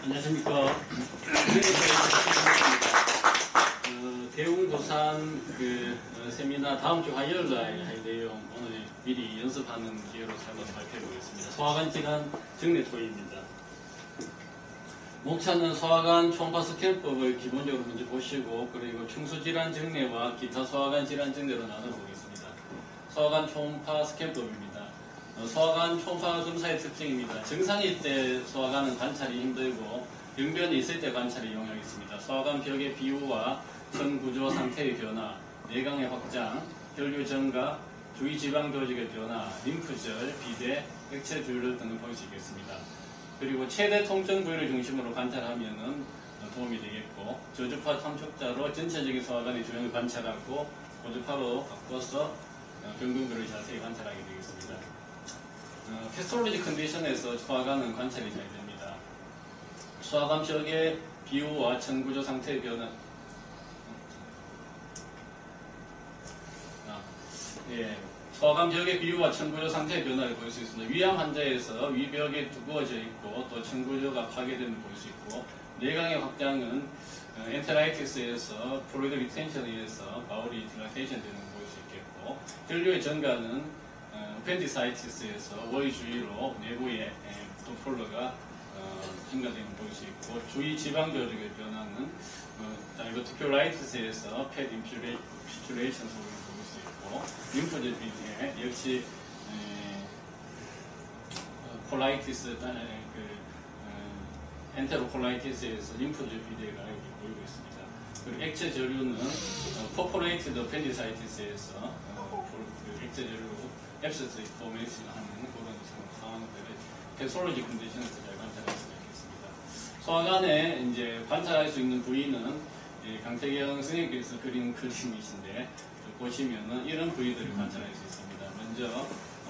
안녕하십니까. 대웅부산 세미나 다음 주 화요일 날 할 내용 오늘 미리 연습하는 기회로 삼아서 발표해보겠습니다. 소화관 질환 정례 토의입니다. 목차는 소화관 초음파 스캔법을 기본적으로 먼저 보시고 그리고 충수질환 정례와 기타 소화관 질환 정례로 나눠보겠습니다. 소화관 초음파 스캔법입니다. 소화관 초음파 검사의 특징입니다. 정상일 때 소화관은 관찰이 힘들고 병변이 있을 때 관찰이 용이하겠습니다. 소화관 벽의 비우와 선 구조 상태의 변화, 내강의 확장, 혈류 증가, 주위 지방 조직의 변화, 림프절, 비대, 액체 주율 등을 볼 수 있겠습니다. 그리고 최대 통증 부위를 중심으로 관찰하면 도움이 되겠고 저주파 탐촉자로 전체적인 소화관의 조형을 관찰하고 고주파로 바꿔서 병변부를 자세히 관찰하게 되겠습니다. 패스톨로지 컨디션에서 소화관은 관찰이 잘 됩니다. 소화관 벽의 비우와 천구조 상태의 변화, 소화관 벽의 비우와 천구조 상태의 변화를 볼 수 있습니다. 위암 환자에서 위벽이 두꺼워져 있고 또 천구조가 파괴됨을 볼 수 있고 내강의 확장은 엔테라이티스에서 플루이드 리텐션에 의해서 바울이 딜라테이션 되는 걸 볼 수 있겠고 혈류의 증가는 펜디사이티스에서 월 주위로 내부의 도폴러가 증가되는 걸 볼 수 있고 주위 지방 조직의 변화는 다이버티큘라이티스에서 팻 인퓨레이션 속을 볼 수 있고 림프절 비대 역시 콜라이티스 엔테로콜라이티스에서 림프절 비대가 이렇게 보이고 있습니다. 그리고 액체 저류는 퍼포레이티드 펜디사이티스에서 액체 저류 앱세스 포메이션 하는 그런 상황들을 패솔로지 컨디션에서 잘 관찰할 수가 있겠습니다. 소화관에 이제 관찰할 수 있는 부위는 강태경 선생님께서 그린 그림이신데 보시면은 이런 부위들을 관찰할 수 있습니다. 먼저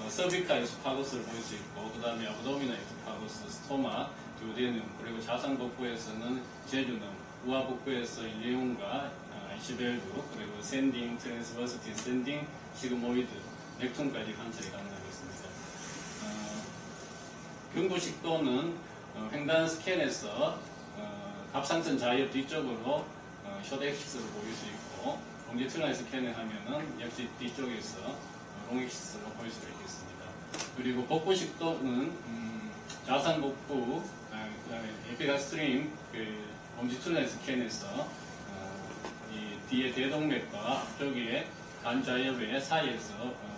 서비카 에소파고스를 볼 수 있고 그 다음에 아브도미나 에소파고스, 스토마, 듀오데눔 그리고 자상복부에서는 제주넘, 우하복부에서 일레움과 아이시벨두 그리고 샌딩, 트랜스버스 디센딩, 시그모이드 넥톤까지 관찰이 가능하겠습니다. 경부식도는 횡단 스캔에서 갑상선 자엽 뒤쪽으로 숏엑시스로 보일 수 있고 롱지튜드널 스캔을 하면은 역시 뒤쪽에서 롱엑시스로 보일 수가 있겠습니다. 그리고 복부식도는 자상복부, 에피가스트림 롱지튜드널 스캔에서 이 뒤에 대동맥과 앞쪽에 간자엽의 사이에서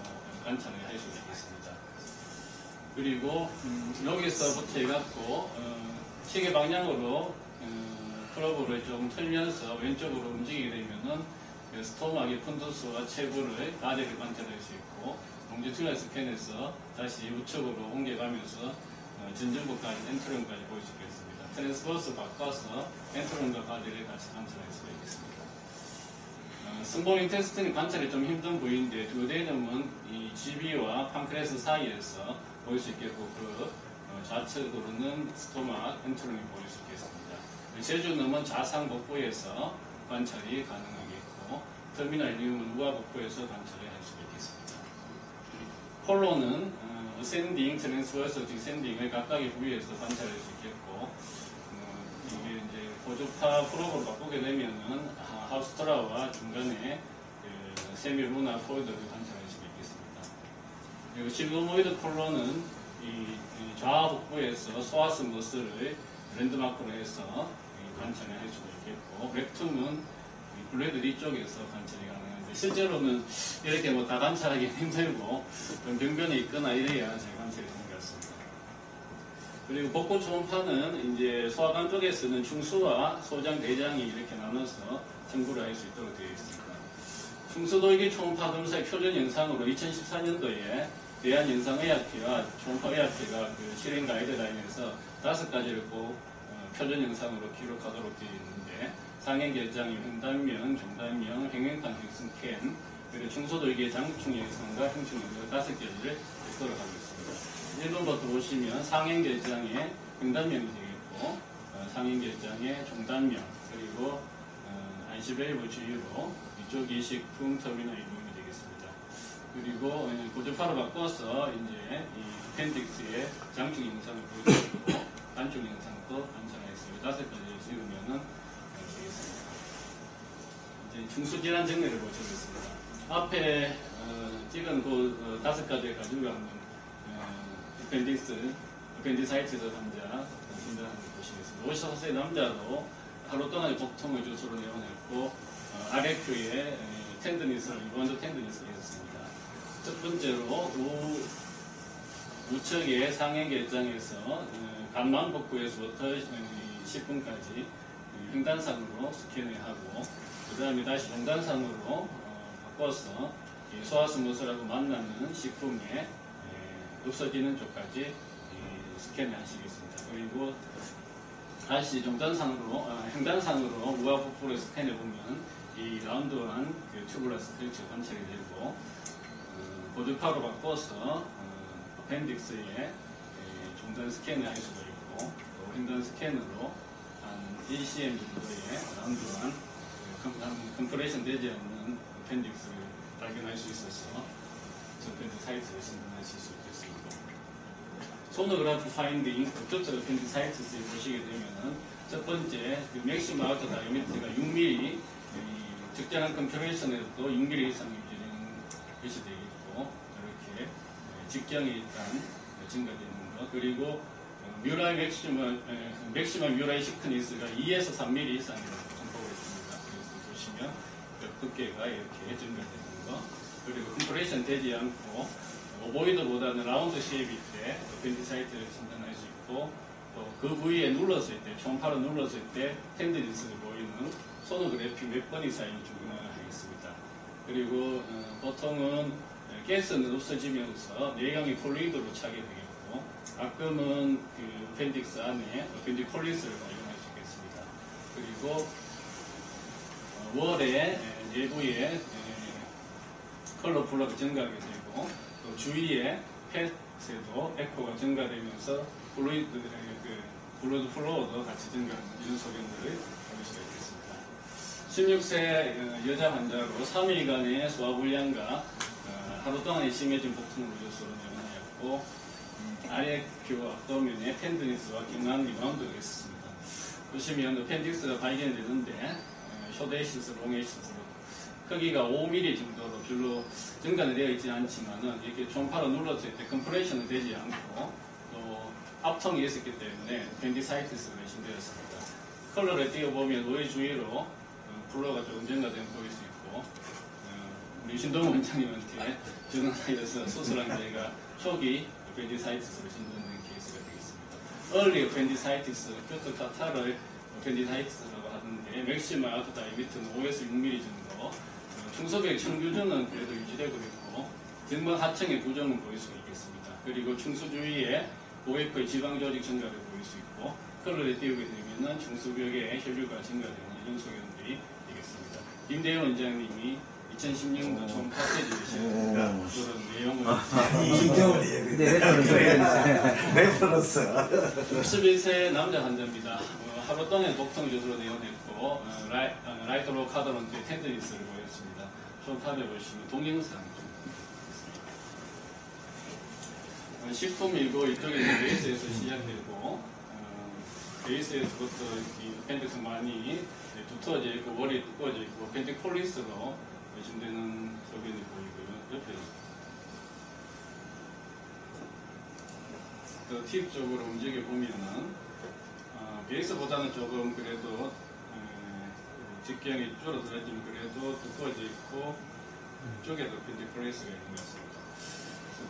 관찰을 할 수 있겠습니다. 그리고 여기서부터 해갖고 시계 방향으로 클럽을 조금 틀면서 왼쪽으로 움직이게 되면은 스토막의 푼두스와 체부를 아래를 관찰할 수 있고 롱지튜드널 스캔에서 다시 우측으로 옮겨가면서 전전부까지 엔트론까지 볼 수 있겠습니다. 트랜스버스 바꿔서 엔트론과 가드를 같이 관찰할 수가 있겠습니다. 승봉 인테스틴 관찰이 좀 힘든 부위인데 듀오데눔은 이 GB와 판크레스 사이에서 보일 수 있겠고 그 좌측으로는 스토막, 엔트론이 보일 수 있겠습니다. 제주넘은 자상복부에서 관찰이 가능하겠고 터미널 리움은 우하복부에서 관찰을 할 수 있겠습니다. 폴로는 어센딩, 트랜스버스, 디센딩을 각각의 부위에서 관찰할 수 있겠고 이게 이제 고주파 프로브로 바꾸게 되면은 하우스트라와 중간에 세미루나 포이드를 관찰할 수가 있겠습니다. 그리고 시그모이드 콜론은 이 좌 복부에서 소아스 머슬을 랜드마크로 해서 관찰을 할 수가 있겠고 렉툼은 블레드 뒤쪽에서 관찰이 가능한데 실제로는 이렇게 뭐 다 관찰하기 힘들고 병변이 있거나 이래야 잘 관찰이 되는 것 같습니다. 그리고 복부 초음파는 이제 소화관 쪽에서는 충수와 소장, 내장이 이렇게 나눠서 청구를 할 수 있도록 되어 있습니다. 충수돌기 초음파 검사의 표준 영상으로 2014년도에 대한영상의학회와 초음파의학회가 실행 가이드라인에서 5가지를 꼭 표준 영상으로 기록하도록 되어 있는데 상행결장이 횡단면, 종단면, 횡행판 횡승캔 그리고 충수돌기의 장충 영상과 형충 영상 5개를 있도록 하고 있습니다. 1번부터 보시면 상행결장의 횡단면이 되겠고 상행결장의 종단면 그리고 아이시벨브 주위로 이쪽이 식품 터미널 이동이 되겠습니다. 그리고 고주파로 바꿔서 이제 이 appendix의 장충 영상을 보여드리고 단충 영상도 관찰할 수 중수질환 정리를 보여주겠습니다. 앞에 찍은 그 5가지의 가지고 있는 appendicitis 환자 진단을 보시겠습니다. 54세 남자로 하루 동안 복통을 주소로 내원했고 아래큐에 유관적 텐드니스가 있었습니다. 첫 번째로 우측의 상행계장에서 간만 복부에서부터 10분까지 횡단상으로 스캔을 하고 그 다음에 다시 종단상으로 바꿔서 소화스무스라고 만나는 식품에 없어지는 쪽까지 스캔을 하시겠습니다. 그리고 다시 종단상으로 횡단상으로 우하복부를 스캔해 보면 이 라운드한 튜블러스 뜰치 관찰이 되고 보드파로 바꿔서 어펜딕스에 종단 스캔을 할 수가 있고 또 횡단 스캔으로 한 1cm 정도의 라운드한 컴프레션 되지 않는 어펜딕스를 발견할 수 있어서 어펜디사이트를 진단하실 수 있겠습니다. 소노그래프 파인딩 업적적 어펜디사이트스를 보시게 되면은 첫 번째 맥시멈 아우터 다이미터가 6mm 적절한 컴퓨레이션에도 6mm 이상 유지되는 것이 되겠고 이렇게 직경이 일단 증가되는 것 그리고 뮤라이 맥시멈 뮤라이 시크니스가 2에서 3mm 이상이라고 정보가 있습니다. 그래서 보시면 두께가 이렇게 증가되는 것 그리고 컴프레이션 되지 않고 오보이드보다는 라운드 쉐입일 때 어펜디사이트를 진단할 수 있고 또 그 부위에 눌렀을 때 초음파로 눌렀을 때 텐디니스를 보이는 소노그래피 몇 번 이상이 주문하겠습니다. 그리고 보통은 가스는 없어지면서 내경이 폴리이드로 차게 되겠고 가끔은 그 어펜딕스 안에 어펜디콜리스를 발견할 수 있겠습니다. 그리고 월의 내부에 컬러 블러가 증가하게 되고 또 주위에 펫에도 에코가 증가되면서 블러드 플로우도 같이 증가하는 이런 소견들을 볼 수가 있겠습니다. 16세 여자 환자로 3일간의 소화불량과 하루 동안의 심해진 복통 우려수로 내원하였고 아래 큐 앞도면에 텐드니스와 경한 리바운드가 있었습니다. 보시면 어펜딕스가 발견되는데 쇼데이시스, 롱에이시스 크기가 5mm 정도로 별로 증가는 되어 있지 않지만은 이렇게 초음파로 눌렀을 때 컴프레이션은 되지 않고 또 압통이 있었기 때문에 펜디사이티스가 의심되었습니다. 컬러를 띄워보면 오해 주위로 블러가 조금 증가된 보일 수 있고 우리 신동 원장님한테 전화하여서 수술한 저희가 초기 펜디사이티스로 진단된 케이스가 되겠습니다. early 펜디사이티스, 큐트 카타를 펜디사이티스라고 하는데 맥시멈 아우터 다이미터는 5에서 6mm 정도 충소벽 청규전은 그래도 유지되고 있고 등막 하층의 부정은 보일 수 있겠습니다. 그리고 충수 주위에 OF의 지방 조직 증가를 보일 수 있고 컬러를 띄우게 되면 충수벽의 혈류가 증가되는 이런 소견들이 되겠습니다. 김대현 원장님이 2016년 처음 파트해주신 그런 내용을 이경훈이 레퍼런스 61세 남자 환자입니다. 하루 동안 복통 조수로 내원했고 라이트로 카드론트의 텐드니스를 보였습니다. 초음파를 보시면 동영상 식품이고 이쪽에는 베이스에서 시작되고 베이스에서부터 이 어펜딕스 많이 두터워져 있고 머리 두꺼워져 있고 어펜디콜리스로 의심되는 소견이 보이고요. 옆에 또 팁 쪽으로 움직여 보면은 베이스보다는 조금 그래도 직경이 줄어들었지만 그래도 두꺼워져 있고 이쪽에도 어펜디콜리스가 있는 것 같습니다.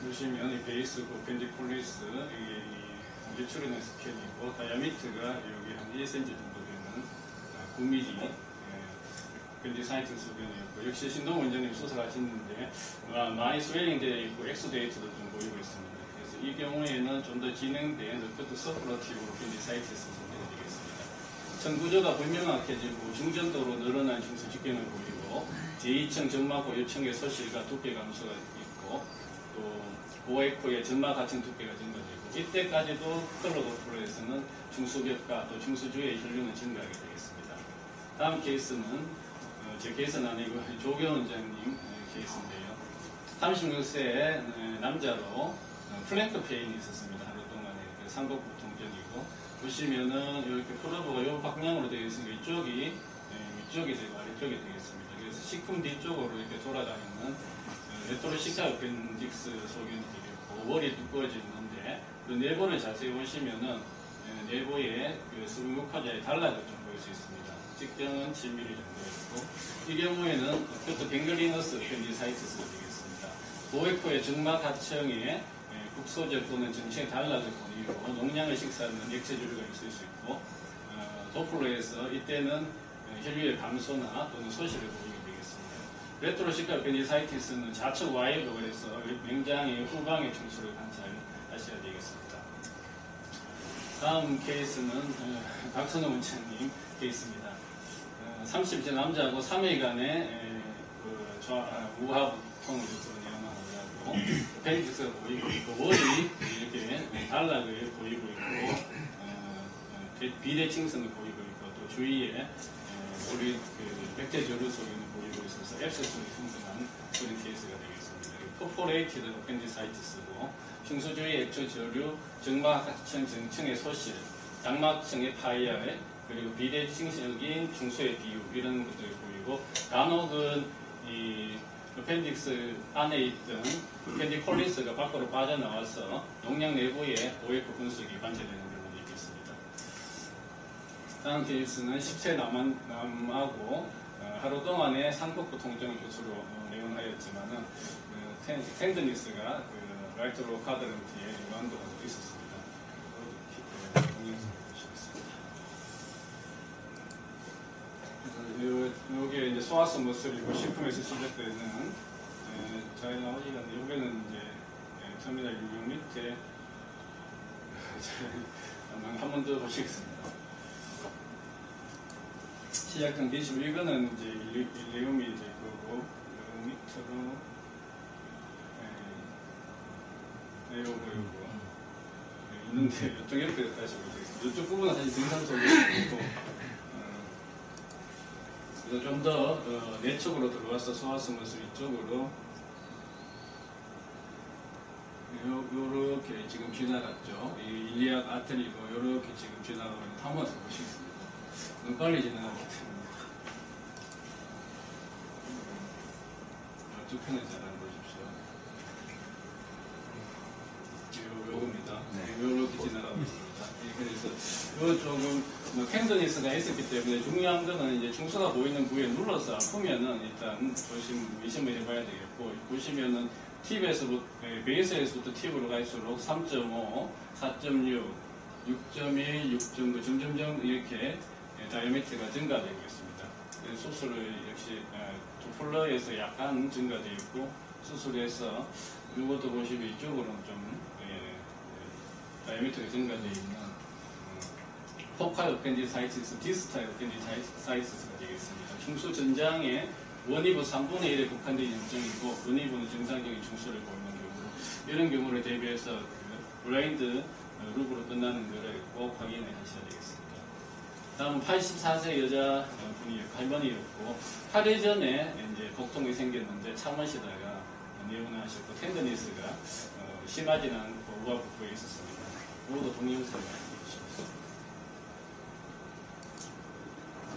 보시면 이 베이스 어펜디콜리스 이게 유출이나 스캔이고 다이아미터가 여기 한 1cm 정도 되는 9mm 펜디사이트 소견이었고 역시 신동 원장님 수술하시는데 많이 스웨링 되어 있고 엑스데이트도 좀 보이고 있습니다. 그래서 이 경우에는 좀 더 진행된 어떤 서플러티브로 펜디사이트스 소견이 되겠습니다. 청구조가 불명확해지고 중전도로 늘어난 중수 직경을 보이고 제2층 점막 고유층의 소실과 두께 감소가 있고 또 고에코의 점막 하층 두께가 증가되고 이때까지도 컬러 도플러에서는 중수벽과 또 중수주의 혈류는 증가하게 되겠습니다. 다음 케이스는 제 케이스는 아니고 조경 원장님 케이스인데요. 36세 남자로 플랭크 페인이 있었습니다. 하루 동안에 상복부 통증이고 보시면은 이렇게 프로브가 이 방향으로 되어 있으니까 이쪽이 위쪽이 되고 아래쪽이 되겠습니다. 그래서 식품 뒤쪽으로 이렇게 돌아다니는 레트로시카 어펜딕스 소견이 되겠고, 월이 두꺼워지는데 그 내부를 자세히 보시면은 내부의 그 수분국화자의 단락을 좀 볼 수 있습니다. 직경은 7mm 정도 있고, 이 경우에는 그것도 갱글리너스 어펜디사이티스가 되겠습니다. 보에코의 정막 하층에 국소적 또는 전체 단락을 보이고, 농량을 식사하는 액체주류가 있을 수 있고, 도플러에서 이때는 혈류의 감소나 또는 소실을 보이게 되겠습니다. 레트로시카 어펜디사이티스는 좌측 와이어로 해서 맹장의 후방의 충수를 관찰하셔야 되겠습니다. 다음 케이스는 박선호 원장님 케이스입니다. 30세 남자하고 3일간의 우하통을 내용하고 펜디스가 보이고 있고, 월이 이렇게 단락을 보이고 있고, 비대칭선을 보이고 있고, 또 주위에 우리 백제조류 소견을 보이고 있어서 앱세스이 형성한 그런 케이스가 되겠습니다. 퍼포레이티드 어펜디사이티스고, 충수주의 액초조류, 정막층 정층의 소실, 장막층의 파이알, 그리고 비대칭적인 충수의 비유, 이런 것들이 보이고, 간혹은 이 어펜딕스 안에 있던 어펜디콜리스가 밖으로 빠져나와서 농양 내부에 오에코 분석이 관찰되는 경우도 있겠습니다. 다음 케이스는 10세 남하고 하루 동안의 상복부 통증을 교수로 내원하였지만은 텐드니스가 라이트로 카드런티에 유한도가 있었습니다. 동영상 보시겠습니다. 여기에 이제 소아스 머슬이고 식품에서 시작되는 잘 나오지가 않는데, 여기는 이제 터미널 6 밑에 한 번 더 보시겠습니다. 시작된 디시브, 이거는 이제 일리움이 이제 그거고, 밑으로 요거 있는데, 이쪽 옆에 다시 보겠습니다. 이쪽 부분은 사실 등산 속에 있고, 그래서 좀 더 내쪽으로 들어와서 소아스 머슬 이쪽으로 요렇게 지금 지나갔죠. 이 일리악 아트리고 요렇게 지금 지나가고 있는 한번 더 보시겠습니다. 너무 빨리 지나가기 때문에 두 편을 잘 안 보십시오. 요겁니다. 요렇게 지나가고 있습니다. 그래서 요 조금 텐더니스가 있었기 때문에 중요한 거는 이제 충수가 보이는 부위에 눌러서 아프면은 일단 의심을 해봐야 되겠고, 보시면은 팁에서부터 베이스에서부터 팁으로 갈수록 3.5, 4.6, 6.1, 6.9 점점점 이렇게 다이어미터가 증가되고 있습니다. 수술을 역시 도플러에서 약간 증가되어 있고, 수술에서 이것도 보시면 이쪽으로는 좀 다이어미터가 증가되어 있는 포칼 어펜디사이티스, 디스탈 어펜디사이티스가 되겠습니다. 충수 전장에 원이부 3분의 1에 국한된 염증이고, 원이부는 정상적인 충수를 보이는 경우, 이런 경우를 대비해서 블라인드 룩으로 끝나는 것을 꼭 확인을 하셔야 되겠습니다. 다음은 84세 여자 분이었고, 할머니였고, 8일 전에 이제 복통이 생겼는데 참으시다가 내원하셨고, 텐더니스가 심하지는 않고 우하부부에 있었습니다. 이것도 동영상을 보시겠습니다.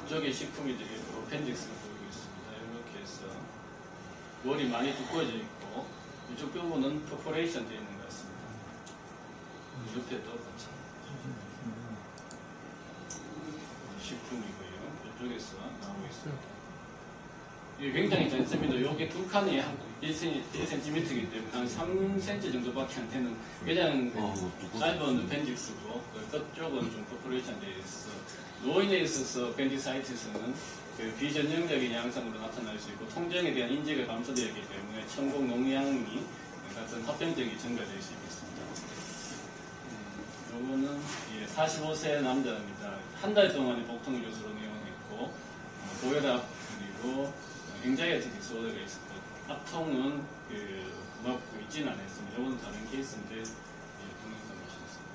이쪽에 식품이 되겠고, 어펜딕스가 보이고 있습니다. 이렇게 해서 월이 많이 두꺼워져 있고, 이쪽 부분은 퍼포레이션 되어 있는 것 같습니다. 옆에도 같이 식품이고요. 이쪽에서 나오고 있습니다. 이게 굉장히 짧습니다. 여기 두 칸이 1cm이기 때문에 한 3cm 정도밖에 안 되는 그냥 짧은 어펜딕스고, 끝쪽은 좀 퍼포레이션 되어 있어서 노인에 있어서 어펜디사이티스는 비전형적인 양상으로 나타날 수 있고, 통증에 대한 인지가 감소되어 있기 때문에 천공 농양이 같은 합병증이 증가될 수 있습니다. 요거는 45세 남자입니다. 한 달 동안의 복통 교수로 내원했고, 고혈압 그리고 앵자이어티 디스오더가 있었고, 합통은 고맙고 있지는 않았습니다. 이건 다른 케이스인데 동영상 보시겠습니다.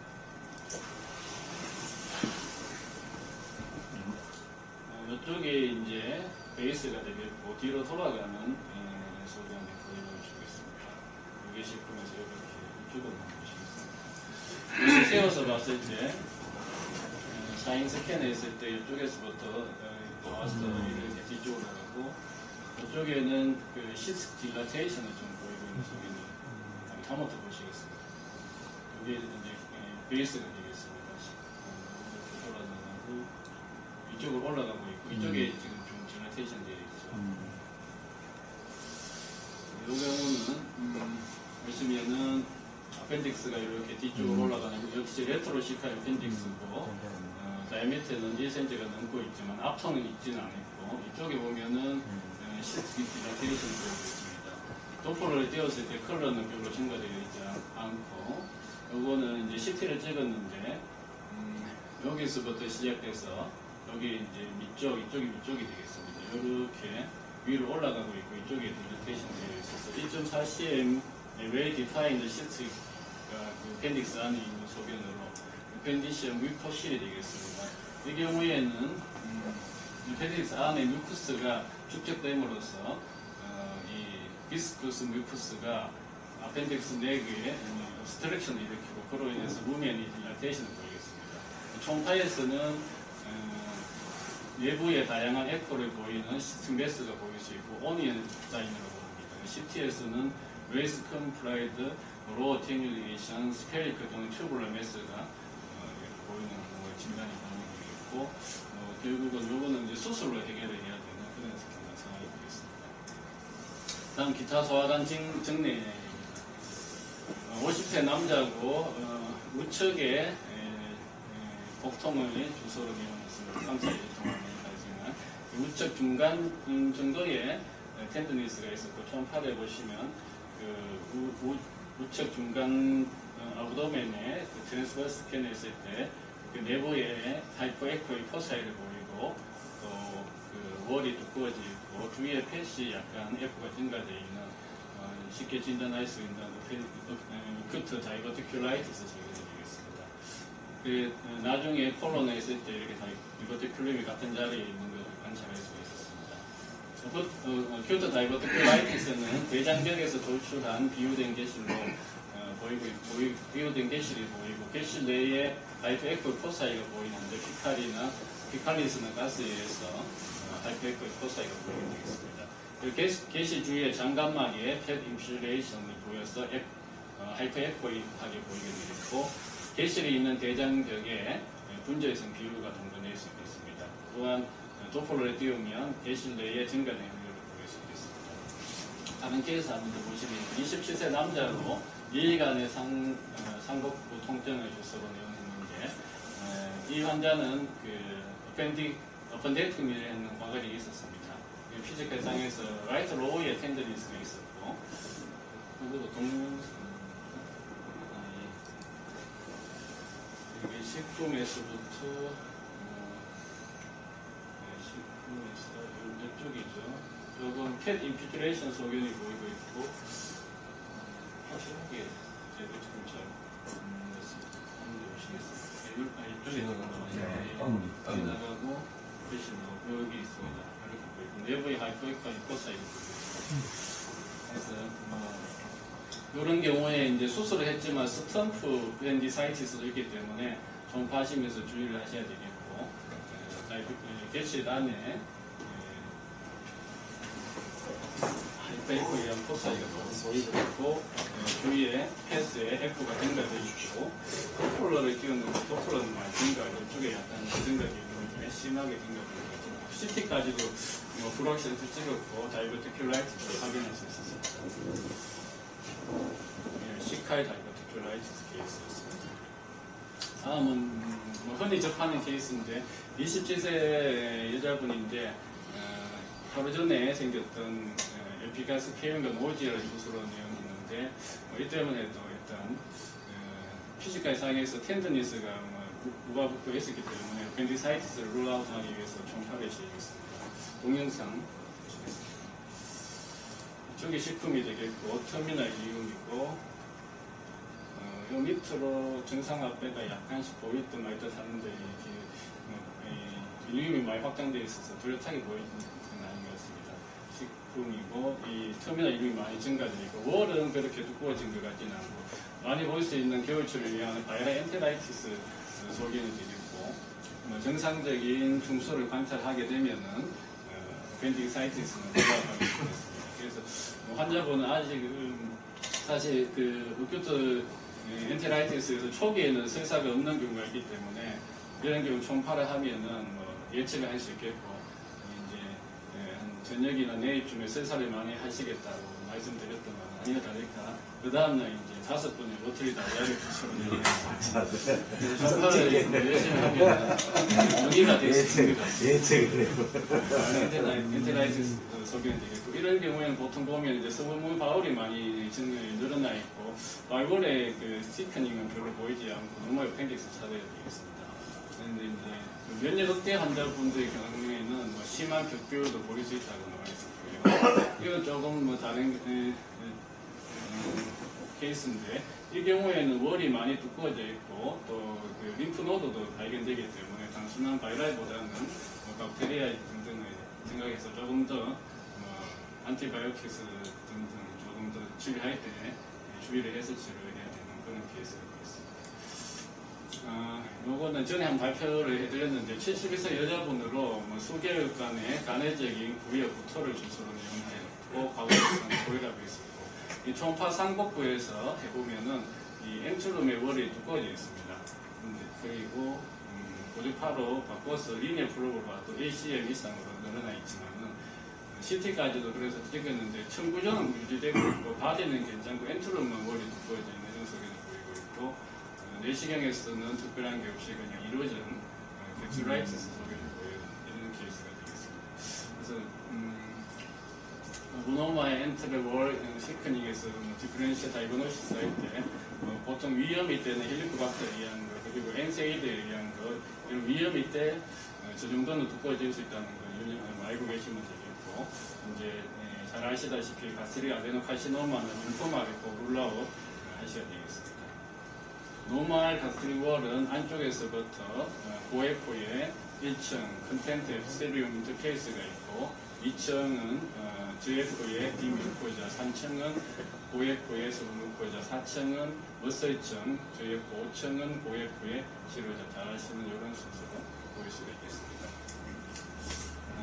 이쪽에 이제 베이스가 되겠고, 뒤로 돌아가는 소리를 보여주겠습니다. 이게 식품에서 이렇게 이쪽으로 보시겠습니다. 세워서 봤을 때 사인 스캔을 했을 때 이쪽에서부터 나와서 이렇게 뒤쪽으로 가고, 이쪽에는 그 시스 딜라테이션을 좀 보이고 있는 소견이 한번 더 보시겠습니다. 여기 이제 베이스가 되겠습니다. 이렇게 올라가고, 이쪽으로 올라가고 있고, 이쪽에 지금 좀 딜라테이션 되어 있죠. 이 경우는 보시면은 아펜딕스가 이렇게 뒤쪽으로 올라가는 거, 역시 레트로시칼 아펜딕스고, 다이아미터는 1cm가 넘고 있지만 앞통은 있지는 않고, 이쪽에 보면은 시스템 딜라테이션이 되어 있습니다. 도포를 띄웠을 때 컬러는 별로 증가되어 있지 않고, 요거는 이제 CT를 찍었는데 여기서부터 시작돼서 여기 이제 밑쪽, 이쪽이 밑쪽이 되겠습니다. 이렇게 위로 올라가고 있고, 이쪽에 딜라테이션 되어 있어서 1.4cm 웨이 디파인드 시트 그 펜딕스 안에 있는 소견으로 펜디션 뮤커실이 되겠습니다. 이 경우에는 펜딕스 안에 뮤커스가 축적됨으로써 이 비스쿠스 뮤커스가 아펜딕스 내귀에 스트렉션을 일으키고, 그로 인해서 루멘이 딜라테이션을 보이겠습니다. 총파에서는 내부에 다양한 에코를 보이는 스팅베스가 보일 수 있고, 오니언 사인으로 보입니다. CT에서는 레이스 컴플라이드, 로 어테뉴레이션, 스페리크 또는 튜블러 매스가 이렇게 보이는 진단이 가능하겠고, 결국은 요거는 이제 수술로 해결을 해야 되는 그런 상황이 되겠습니다. 다음 기타 소화관 정내입니다. 50세 남자고 우측에 복통을 주소로 이용했습니다. 3차 동안까지만 우측 중간 정도의 텐더니스가 있었고, 초음파를 보시면 그 우측 중간 아브도멘에 그 트랜스버스 스캔을 했을 때 그 내부에 하이퍼에코의 포사이를 보이고, 또 그 월이 두꺼워지고 주위에 펫이 약간 에코가 증가되어 있는 쉽게 진단할 수 있는 큐트 다이버티큘라이티스 소개해드리겠습니다. 그 나중에 콜론에 있을 때 이렇게 다이버티큘럼이 같은 자리에 있는 것을 관찰할 수가 있었습니다. 큐트 다이버티큘라이티스는 대장벽에서 돌출한 비유된 개실로 보이고 있고, 비유된 개실이 보이고, 개실 내에 하이퍼에코 포사이가 보이는데, 피칼리스는 가스에 의해서 하이퍼에코 포사이가 보이게 되겠습니다. 개실 주위에 장갑막에 펫 인슐레이션을 보여서 하이퍼에코하게 보이게 되겠고, 개실이 있는 대장벽에 분절성 비율과 동반될 수 있겠습니다. 또한 도플러를 띄우면 개실 내에 증가된 확률을 보일 수 있겠습니다. 다른 케이스 한번 더 보시면 27세 남자로 2일간의 상복부 통증을 주소로 내용했는데, 이 환자는 그 어펜데이트미를 했는 과거이 있었습니다. 피지컬 상에서 라이트 로우에 텐더니스가 있었고, 그리고 동영상 이게 식품에서부터 이쪽이죠. 조금 캣 인피큐레이션 소견이 보이고 있고, 확실하게 제가 지금 잘 보시겠습니다. 이쪽에 지나가고 대신 여기 있습니다. 이렇게 보이고, 내부의 하이퍼에코가 포사이드 그래서 이런 경우에 이제 수술을 했지만 스텀프 밴디사이티스도 있기 때문에 초음파하시면서 주의를 하셔야 되겠고, 개실 안에 하이퍼에코에 의한 포사이가 보이고 있고, 주위에 패스에 에코가 증가되어 있고, 도플러를 끼웠는데 도플러는 많이 증가하고, 이쪽에 약간 증가되어 있는 심하게 증가되어 있고, CT까지도 브락션을 찍었고 다이버티큘라이티스 확인할 수 있었습니다. 시카이 다이버티큘라이티스 케이스였습니다. 다음은 흔히 접하는 케이스인데, 27세 여자분인데 하루 전에 생겼던 에피가스 케이언과 노지를 주소로 내용했는데, 이 때문에도 일단 피지컬 상에서 텐더니스가 무과부터 있었기 때문에 밴디사이티스를 룰아웃하기 위해서 총파를 시행했습니다. 동영상 보시겠습니다. 이쪽이 식품이 되겠고, 터미널 이음이고, 요 밑으로 정상 앞에가 약간씩 보일 듯 말 듯 하는데, 이름이 많이 확장되어 있어서 뚜렷하게 보이는 건 아닌 것 같습니다. 식품이고, 이 터미널 이름이 많이 증가되어 있고, 월은 그렇게 두꺼워진 것 같지는 않고, 많이 볼 수 있는 겨울철을 위한 바이럴 엔테라이티스 소견이 되겠고, 정상적인 중수를 관찰하게 되면은 벤디사이티스는 올라가게 되겠습니다. 그래서 환자분은 아직 사실 그 어큐트 엔테라이티스에서 초기에는 설사가 없는 경우가 있기 때문에 이런 경우 초음파를 하면은 예측을 할 수 있겠고 이제 한 저녁이나 내일쯤에 설사를 많이 하시겠다고 말씀드렸더만 아니나 다를까 그 다음날 이제 5번의 로터리 다이아를 주소로 내보냈습니다. 초음파를 열심히 하면 무기가 될 수 있습니다. 엔테라이티스 소견이 되겠고 이런 경우에는 보통 보면 이제 서브문 바울이 많이 증명이 늘어나 있고 발골의 그 시커닝은 별로 보이지 않고 노멀 어펜딕스 찾아야 되겠습니다. 그런데 이제 면역 억제 환자분들의 경우에는 심한 격변도 보일 수 있다고 나와 있었고요. 이건 조금 다른 케이스인데 이 경우에는 월이 많이 두꺼워져 있고 또 그 림프노드도 발견되기 때문에 단순한 바이럴보다는 박테리아 등등을 생각해서 조금 더 안티바이오틱스 등등 조금 더 치료할 때 주의를 해서 치료해야 되는 그런 케이스가 있습니다. 요거는 전에 한 발표를 해드렸는데 71세 여자분으로 수개월간의 간헐적인 구역 구토를 주소로 이용하였고 과거에서는 보이라고 있었고 이 초음파 상복부에서 해보면은 이 엔트룸의 월이 두꺼워져 있습니다. 그리고 고주파로 바꿔서 리니어 프로브로 봐도 ACM 이상으로 늘어나 있지만은 CT까지도 그래서 찍었는데 청구전은 유지되고 있고 바디는 괜찮고 엔트룸만 월이 두꺼워져 있는 이런 소견을 보이고 있고 내시경에서는 특별한 게 없이 그냥 이루어진 렉츄라이티스 소견을 보이는 이런 케이스가 되겠습니다. 그래서 무노마의 엔트레월 시크닝에서 디프렌시아 다이그노시스 할 때 보통 위험이 때는 헬리코박터에 의한 거 그리고 엔세이드에 의한 거 이런 위험이 때 저 정도는 두꺼워질 수 있다는 걸 알고 계시면 되겠고 이제 잘 아시다시피 가스리 아데노카시노마는 림포마를 꼭 룰아웃 하셔야 되겠습니다. 노멀 가스트릭월은 안쪽에서부터 고에코에 1층 컨텐트 앱세리움 인터페이스가 있고 2층은 GF의 디뮤코이자 3층은 고에코의 서브뮤코이자 4층은 머슬층 GF 5층은 고에코의 치료자 잘 아시는 이런 순서로 보일 수가 있겠습니다.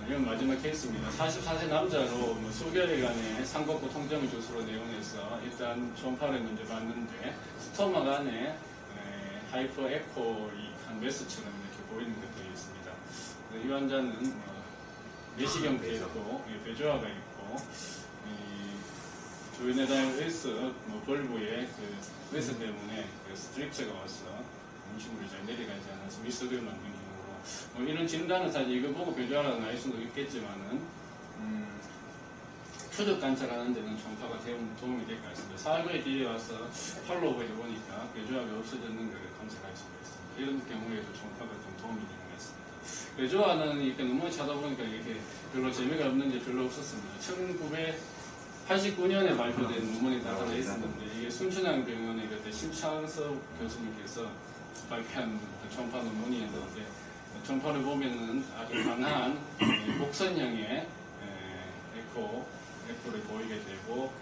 이건 마지막 케이스입니다. 44세 남자로 수개월간의 상복부 통증을 주소로 내용해서 일단 초음파를 먼저 봤는데 스토마 간에 하이퍼 에코익한 메스처럼 이렇게 보이는 것들이 있습니다. 이 환자는 내시경도 있고 배조화가 있고 조이네다인 웨스 벌브에 그 웨스 때문에 스트릭처가 와서 음식물이 잘 내려가지 않아서 미스를 만든 경우고 이런 진단은 사실 이거 보고 배조화라고 나올 수도 있겠지만은 표적 관찰하는 데는 초음파가 도움이 될 것 같습니다. 사고에 뒤에 와서 팔로우를 해보니까 배조화가 없어졌는 걸 관찰할 수가 있습니다. 이런 경우에도 초음파가 좀 도움이 되는 것 같습니다. 배조화는 이렇게 너무 찾아보니까 이렇게 별로 재미가 없는지 별로 없었습니다. 1989년에 발표된 논문이 나타나 있었는데 이게 순천향병원의 그때 심창섭 교수님께서 발표한 초음파 논문이었는데 초음파를 보면은 아주 강한 곡선형의 에코를 보이게 되고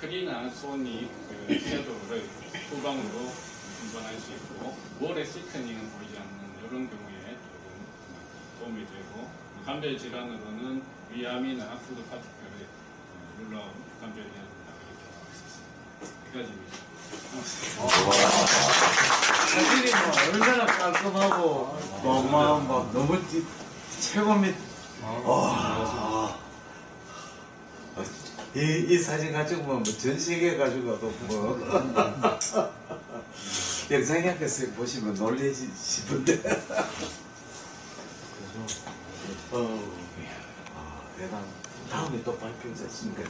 크리나 소니 섀도우를 후방으로 분반할 수 있고 월의 시크닝은 보이지 않는 이런 경우에 조금 도움이 되고 감별 질환으로는 위암이나 푸드 파티클을 눌러 감별해야 된다고 이렇게 나와 있었습니다. 사진이 얼마나 깔끔하고 막 너무 최고 밑 이 사진 가지고 뭐 전 세계 가지고도 뭐 영상학교에서 보시면 놀라시는데 대단. 다음에 또 발표됐으니까.